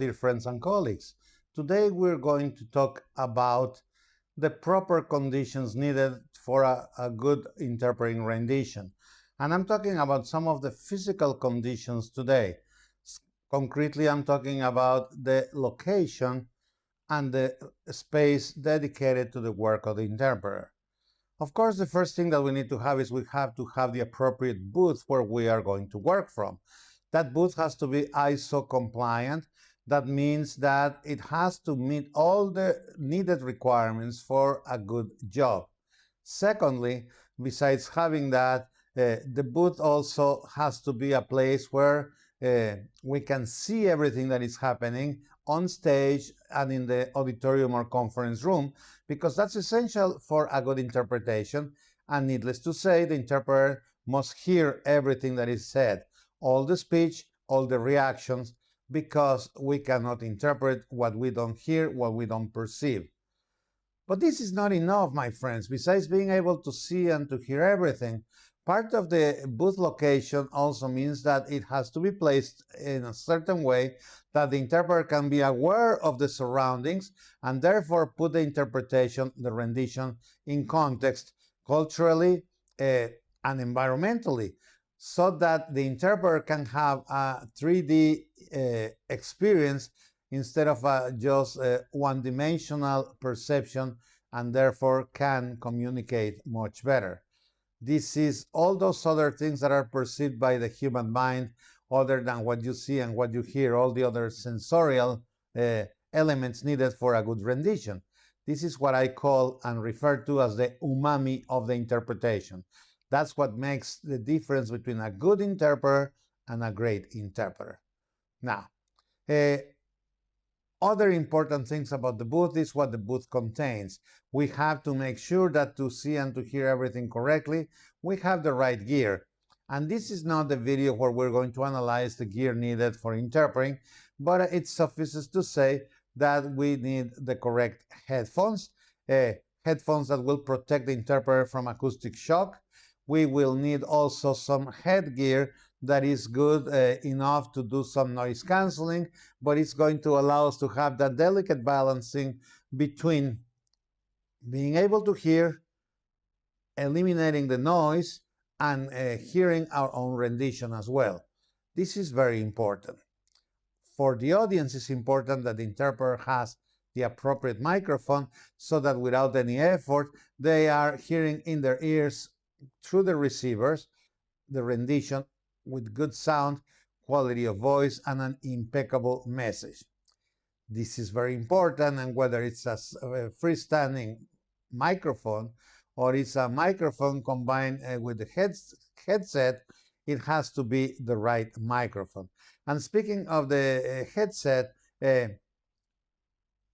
dear friends and colleagues. Today we're going to talk about the proper conditions needed for a good interpreting rendition. And I'm talking about some of the physical conditions today. Concretely, I'm talking about the location and the space dedicated to the work of the interpreter. Of course, the first thing that we need to have is we have to have the appropriate booth where we are going to work from. That booth has to be ISO compliant. That means that it has to meet all the needed requirements for a good job. Secondly, besides having that, the booth also has to be a place where we can see everything that is happening on stage and in the auditorium or conference room, because that's essential for a good interpretation. And needless to say, the interpreter must hear everything that is said, all the speech, all the reactions, because we cannot interpret what we don't hear, what we don't perceive. But this is not enough, my friends. Besides being able to see and to hear everything, part of the booth location also means that it has to be placed in a certain way that the interpreter can be aware of the surroundings and therefore put the interpretation, the rendition, in context culturally and environmentally, so that the interpreter can have a 3D experience instead of just one-dimensional perception, and therefore can communicate much better. This is all those other things that are perceived by the human mind, other than what you see and what you hear, all the other sensorial elements needed for a good rendition. This is what I call and refer to as the umami of the interpretation. That's what makes the difference between a good interpreter and a great interpreter. Now, other important things about the booth is what the booth contains. We have to make sure that to see and to hear everything correctly, we have the right gear. And this is not the video where we're going to analyze the gear needed for interpreting, but it suffices to say that we need the correct headphones, headphones that will protect the interpreter from acoustic shock. We will need also some headgear that is good enough to do some noise canceling, but it's going to allow us to have that delicate balancing between being able to hear, eliminating the noise, and hearing our own rendition as well. This is very important. For the audience, it's important that the interpreter has the appropriate microphone so that without any effort, they are hearing in their ears through the receivers the rendition with good sound, quality of voice, and an impeccable message. This is very important, and whether it's a freestanding microphone or it's a microphone combined with the headset, it has to be the right microphone. And speaking of the headset and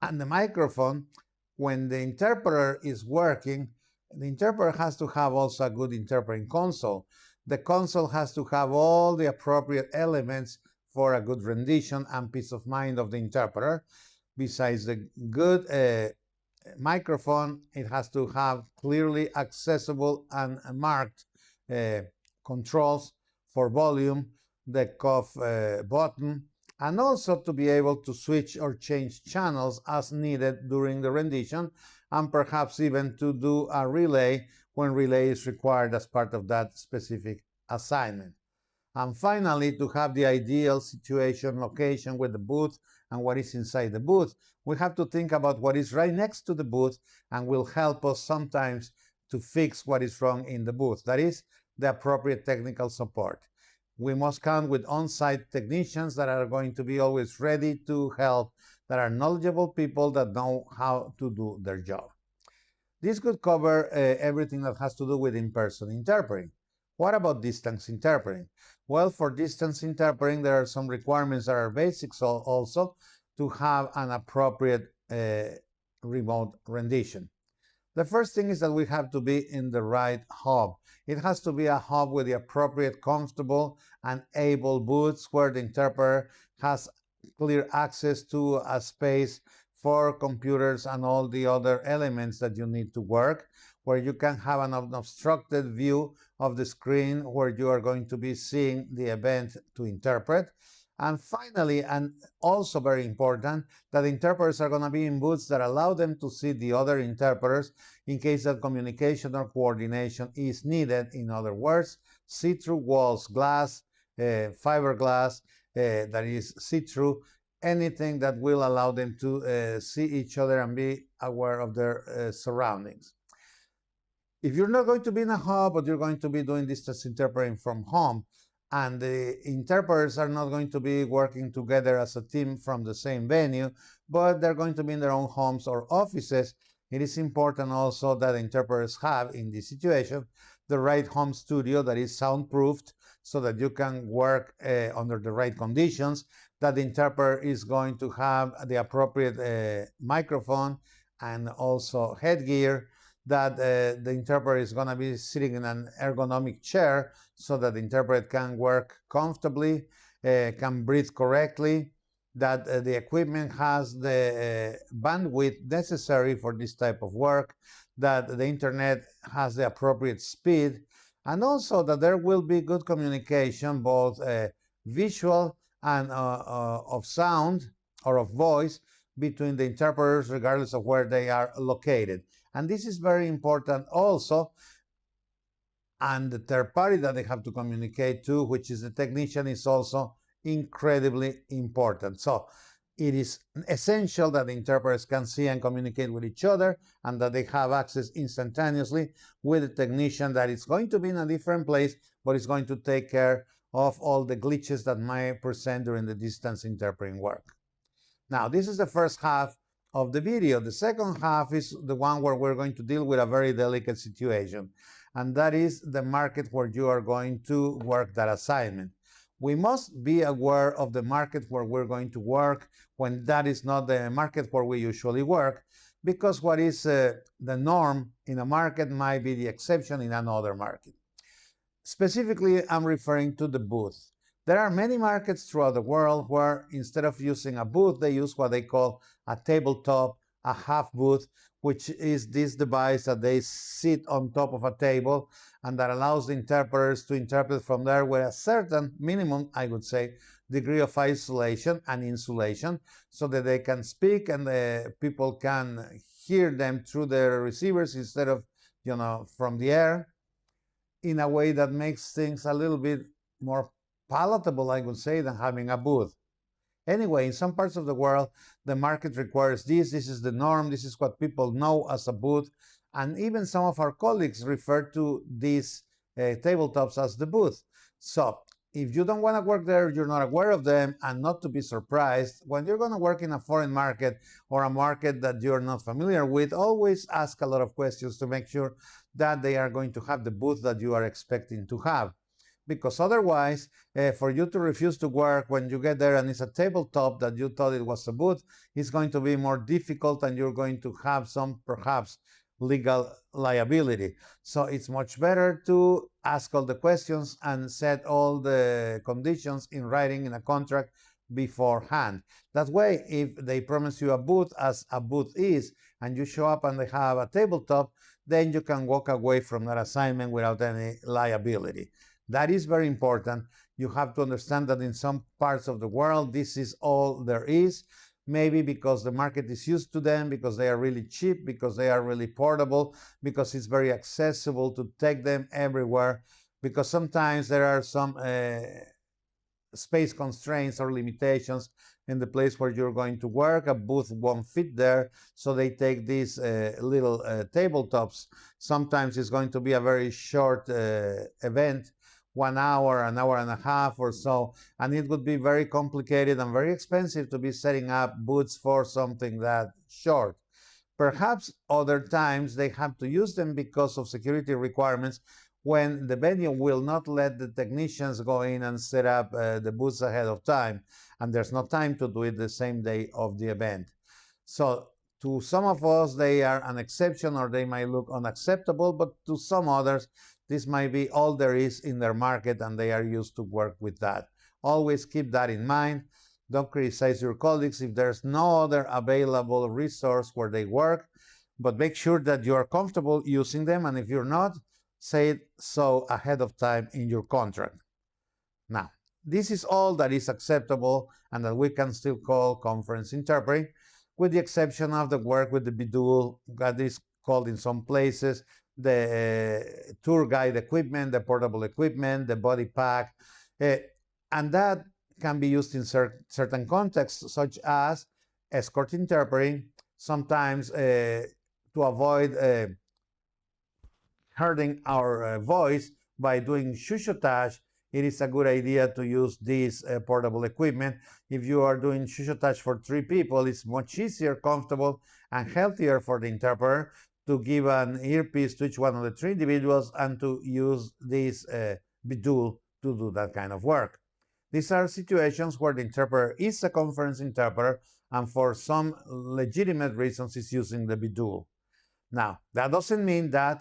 the microphone, when the interpreter is working, the interpreter has to have also a good interpreting console. The console has to have all the appropriate elements for a good rendition and peace of mind of the interpreter. Besides the good microphone, it has to have clearly accessible and marked controls for volume, the cough button, and also to be able to switch or change channels as needed during the rendition, and perhaps even to do a relay when relay is required as part of that specific assignment. And finally, to have the ideal situation, location with the booth and what is inside the booth, we have to think about what is right next to the booth and will help us sometimes to fix what is wrong in the booth. That is, the appropriate technical support. We must count with on-site technicians that are going to be always ready to help, that are knowledgeable people that know how to do their job. This could cover everything that has to do with in-person interpreting. What about distance interpreting? Well, for distance interpreting, there are some requirements that are basics also to have an appropriate remote rendition. The first thing is that we have to be in the right hub. It has to be a hub with the appropriate, comfortable, and able booths where the interpreter has clear access to a space for computers and all the other elements that you need to work, where you can have an unobstructed view of the screen where you are going to be seeing the event to interpret. And finally, and also very important, that interpreters are going to be in booths that allow them to see the other interpreters in case that communication or coordination is needed. In other words, see-through walls, glass, fiberglass that is see-through, anything that will allow them to see each other and be aware of their surroundings. If you're not going to be in a hub, but you're going to be doing distance interpreting from home, and the interpreters are not going to be working together as a team from the same venue, but they're going to be in their own homes or offices, it is important also that interpreters have, in this situation, the right home studio that is soundproofed so that you can work under the right conditions, that the interpreter is going to have the appropriate microphone and also headgear, that the interpreter is going to be sitting in an ergonomic chair so that the interpreter can work comfortably, can breathe correctly, that the equipment has the bandwidth necessary for this type of work, that the internet has the appropriate speed, and also that there will be good communication, both visual and of sound or of voice, between the interpreters regardless of where they are located. And this is very important also. And the third party that they have to communicate to, which is the technician, is also incredibly important. So it is essential that the interpreters can see and communicate with each other, and that they have access instantaneously with the technician that is going to be in a different place, but is going to take care of all the glitches that might present during the distance interpreting work. Now, this is the first half of the video. The second half is the one where we're going to deal with a very delicate situation, and that is the market where you are going to work that assignment. We must be aware of the market where we're going to work when that is not the market where we usually work, because what is the norm in a market might be the exception in another market. Specifically, I'm referring to the booth. There are many markets throughout the world where instead of using a booth, they use what they call a tabletop, a half booth, which is this device that they sit on top of a table and that allows the interpreters to interpret from there with a certain minimum, I would say, degree of isolation and insulation, so that they can speak and the people can hear them through their receivers instead of, from the air, in a way that makes things a little bit more palatable, I would say, than having a booth. Anyway, in some parts of the world, the market requires this. This is the norm. This is what people know as a booth. And even some of our colleagues refer to these tabletops as the booth. So if you don't want to work there, you're not aware of them, and not to be surprised, when you're going to work in a foreign market or a market that you're not familiar with, always ask a lot of questions to make sure that they are going to have the booth that you are expecting to have. Because otherwise, for you to refuse to work when you get there and it's a tabletop that you thought it was a booth, it's going to be more difficult, and you're going to have some, perhaps, legal liability. So it's much better to ask all the questions and set all the conditions in writing in a contract beforehand. That way, if they promise you a booth, as a booth is, and you show up and they have a tabletop, then you can walk away from that assignment without any liability. That is very important. You have to understand that in some parts of the world, this is all there is. Maybe because the market is used to them, because they are really cheap, because they are really portable, because it's very accessible to take them everywhere, because sometimes there are some space constraints or limitations in the place where you're going to work. A booth won't fit there, so they take these little tabletops. Sometimes it's going to be a very short event, 1 hour, an hour and a half or so, and it would be very complicated and very expensive to be setting up booths for something that short. Perhaps other times they have to use them because of security requirements, when the venue will not let the technicians go in and set up the booths ahead of time, and there's no time to do it the same day of the event. So to some of us, they are an exception, or they might look unacceptable, but to some others, this might be all there is in their market, and they are used to work with that. Always keep that in mind. Don't criticize your colleagues if there's no other available resource where they work, but make sure that you are comfortable using them, and if you're not, say it so ahead of time in your contract. Now, this is all that is acceptable and that we can still call conference interpreting, with the exception of the work with the bidule that is called in some places the tour guide equipment, the portable equipment, the body pack, and that can be used in certain contexts, such as escort interpreting, sometimes to avoid hurting our voice by doing chuchotage. It is a good idea to use this portable equipment. If you are doing chuchotage for 3 people, it's much easier, comfortable, and healthier for the interpreter to give an earpiece to each one of the 3 individuals and to use this bidule to do that kind of work. These are situations where the interpreter is a conference interpreter and for some legitimate reasons is using the bidule. Now, that doesn't mean that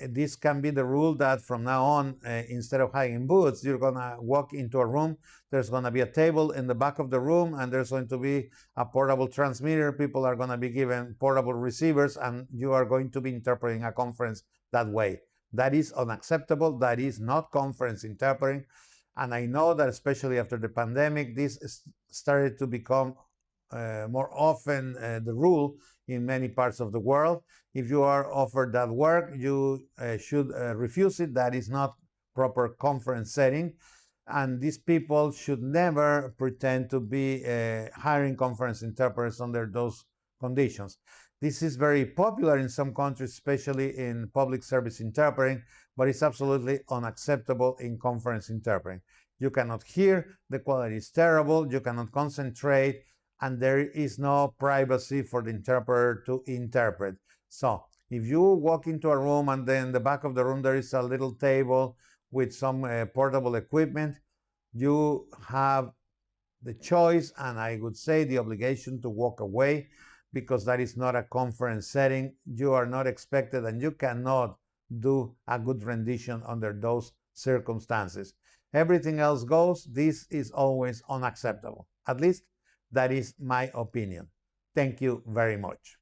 this can be the rule that from now on, instead of hanging booths, you're going to walk into a room, there's going to be a table in the back of the room, and there's going to be a portable transmitter. People are going to be given portable receivers, and you are going to be interpreting a conference that way. That is unacceptable. That is not conference interpreting. And I know that especially after the pandemic, this started to become more often the rule in many parts of the world. If you are offered that work, you should refuse it. That is not proper conference setting. And these people should never pretend to be hiring conference interpreters under those conditions. This is very popular in some countries, especially in public service interpreting, but it's absolutely unacceptable in conference interpreting. You cannot hear, the quality is terrible, you cannot concentrate, and there is no privacy for the interpreter to interpret. So if you walk into a room and then in the back of the room there is a little table with some portable equipment, you have the choice, and I would say the obligation, to walk away, because that is not a conference setting. You are not expected, and you cannot do a good rendition under those circumstances. Everything else goes. This is always unacceptable. At least that is my opinion. Thank you very much.